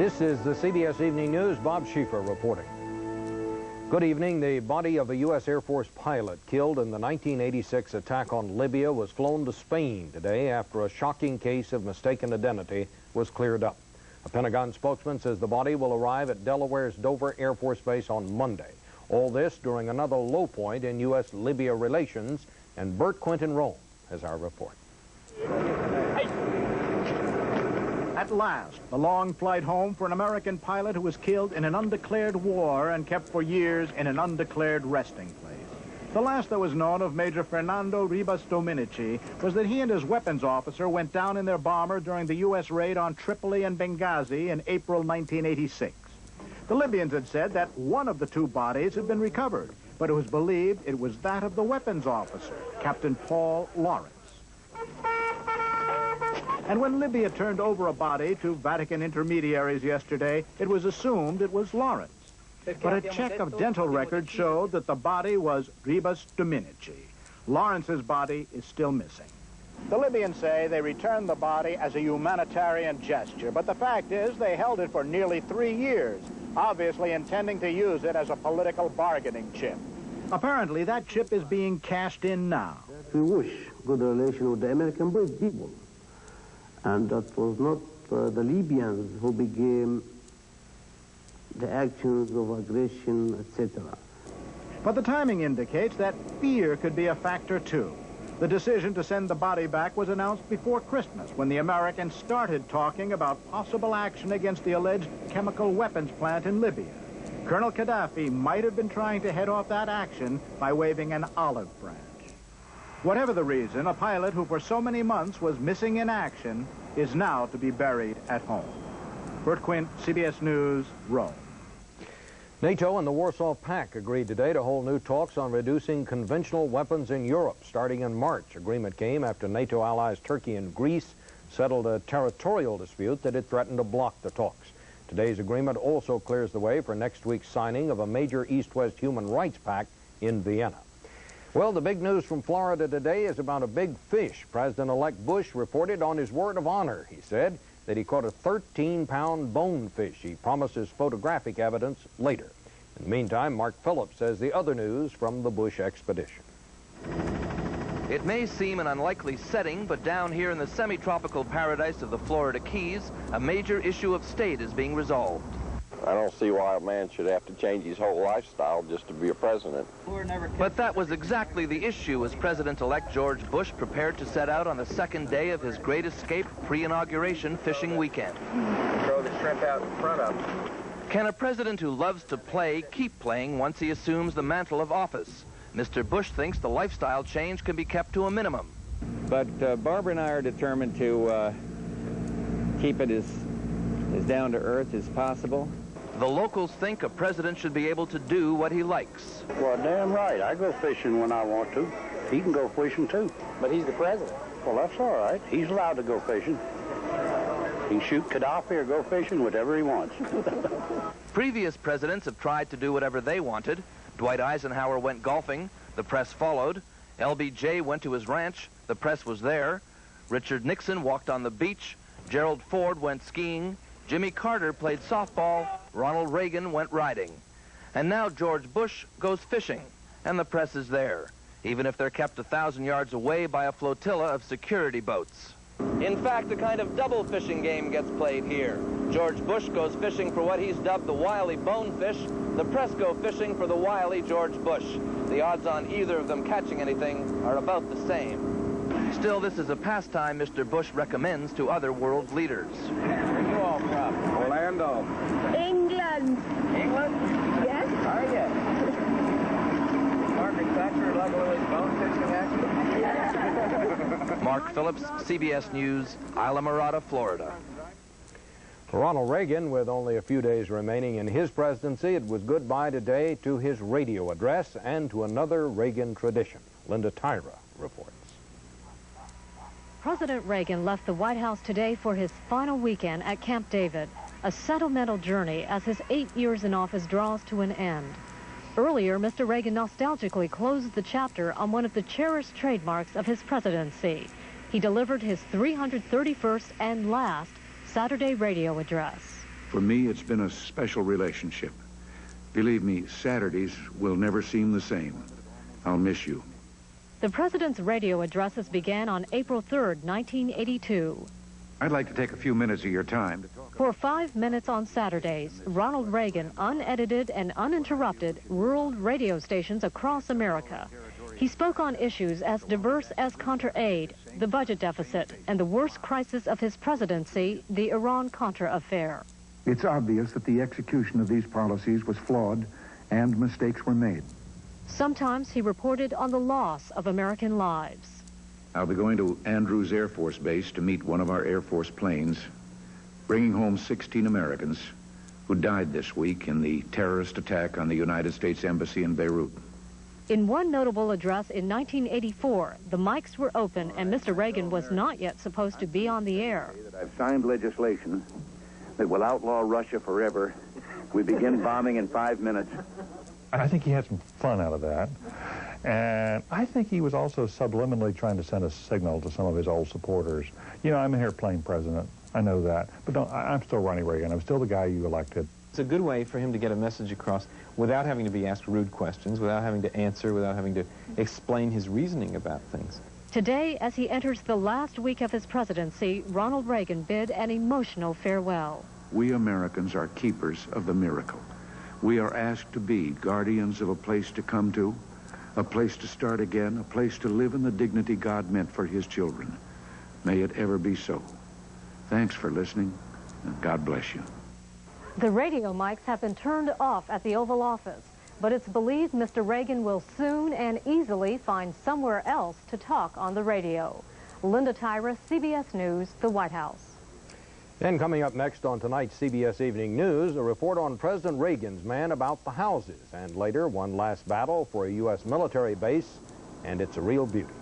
This is the CBS Evening News. Bob Schieffer reporting. Good evening. The body of a U.S. Air Force pilot killed in the 1986 attack on Libya was flown to Spain today after a shocking case of mistaken identity was cleared up. A Pentagon spokesman says the body will arrive at Delaware's Dover Air Force Base on Monday. All this during another low point in U.S.-Libya relations, and Bert Quinton Rome has our report. At last, the long flight home for an American pilot who was killed in an undeclared war and kept for years in an undeclared resting place. The last that was known of Major Fernando Ribas Dominici was that he and his weapons officer went down in their bomber during the U.S. raid on Tripoli and Benghazi in April 1986. The Libyans had said that one of the two bodies had been recovered, but it was believed it was that of the weapons officer, Captain Paul Lawrence. And when Libya turned over a body to Vatican intermediaries yesterday, it was assumed it was Lawrence. But a check of dental records showed that the body was Ribas Dominici. Lawrence's body is still missing. The Libyans say they returned the body as a humanitarian gesture, but the fact is they held it for nearly 3 years, obviously intending to use it as a political bargaining chip. Apparently, that chip is being cashed in now. We wish good relation with the American people. And that was not the Libyans who began the actions of aggression, etc. But the timing indicates that fear could be a factor, too. The decision to send the body back was announced before Christmas, when the Americans started talking about possible action against the alleged chemical weapons plant in Libya. Colonel Gaddafi might have been trying to head off that action by waving an olive branch. Whatever the reason, a pilot who for so many months was missing in action is now to be buried at home. Bert Quint, CBS News, Rome. NATO and the Warsaw Pact agreed today to hold new talks on reducing conventional weapons in Europe starting in March. Agreement came after NATO allies Turkey and Greece settled a territorial dispute that had threatened to block the talks. Today's agreement also clears the way for next week's signing of a major East-West human rights pact in Vienna. Well, the big news from Florida today is about a big fish. President-elect Bush reported on his word of honor. He said that he caught a 13-pound bonefish. He promises photographic evidence later. In the meantime, Mark Phillips says the other news from the Bush expedition. It may seem an unlikely setting, but down here in the semi-tropical paradise of the Florida Keys, a major issue of state is being resolved. I don't see why a man should have to change his whole lifestyle just to be a president. But that was exactly the issue as President-elect George Bush prepared to set out on the second day of his Great Escape pre-inauguration fishing weekend. Throw the shrimp out in front of him. Can a president who loves to play keep playing once he assumes the mantle of office? Mr. Bush thinks the lifestyle change can be kept to a minimum. But Barbara and I are determined to keep it as down to earth as possible. The locals think a president should be able to do what he likes. Well, damn right. I go fishing when I want to. He can go fishing, too. But he's the president. Well, that's all right. He's allowed to go fishing. He can shoot Gaddafi or go fishing, whatever he wants. Previous presidents have tried to do whatever they wanted. Dwight Eisenhower went golfing. The press followed. LBJ went to his ranch. The press was there. Richard Nixon walked on the beach. Gerald Ford went skiing. Jimmy Carter played softball. Ronald Reagan went riding. And now George Bush goes fishing, and the press is there, even if they're kept 1,000 yards away by a flotilla of security boats. In fact, a kind of double fishing game gets played here. George Bush goes fishing for what he's dubbed the wily bonefish. The press go fishing for the wily George Bush. The odds on either of them catching anything are about the same. Still, this is a pastime Mr. Bush recommends to other world leaders. Where are you all from? Orlando. England. England? Yes? Are you? Margaret Thatcher like a little bone fishing action? Mark Phillips, CBS News, Islamorada, Florida. For Ronald Reagan, with only a few days remaining in his presidency, it was goodbye today to his radio address and to another Reagan tradition. Linda Tyra reports. President Reagan left the White House today for his final weekend at Camp David, a sentimental journey as his 8 years in office draws to an end. Earlier, Mr. Reagan nostalgically closed the chapter on one of the cherished trademarks of his presidency. He delivered his 331st and last Saturday radio address. For me, it's been a special relationship. Believe me, Saturdays will never seem the same. I'll miss you. The president's radio addresses began on April 3rd, 1982. I'd like to take a few minutes of your time. For 5 minutes on Saturdays, Ronald Reagan unedited and uninterrupted ruled radio stations across America. He spoke on issues as diverse as contra-aid, the budget deficit, and the worst crisis of his presidency, the Iran-Contra affair. It's obvious that the execution of these policies was flawed and mistakes were made. Sometimes he reported on the loss of American lives. I'll be going to Andrews Air Force Base to meet one of our Air Force planes, bringing home 16 Americans who died this week in the terrorist attack on the United States Embassy in Beirut. In one notable address in 1984, the mics were open and Mr. Reagan was not yet supposed to be on the air. I've signed legislation that will outlaw Russia forever. We begin bombing in 5 minutes. I think he had some fun out of that. And I think he was also subliminally trying to send a signal to some of his old supporters. You know, I'm here playing president. I know that. But I'm still Ronnie Reagan. I'm still the guy you elected. It's a good way for him to get a message across without having to be asked rude questions, without having to answer, without having to explain his reasoning about things. Today, as he enters the last week of his presidency, Ronald Reagan bid an emotional farewell. We Americans are keepers of the miracle. We are asked to be guardians of a place to come to, a place to start again, a place to live in the dignity God meant for his children. May it ever be so. Thanks for listening, and God bless you. The radio mics have been turned off at the Oval Office, but it's believed Mr. Reagan will soon and easily find somewhere else to talk on the radio. Linda Tyra, CBS News, the White House. And coming up next on tonight's CBS Evening News, a report on President Reagan's man about the houses, and later one last battle for a U.S. military base, and it's a real beauty.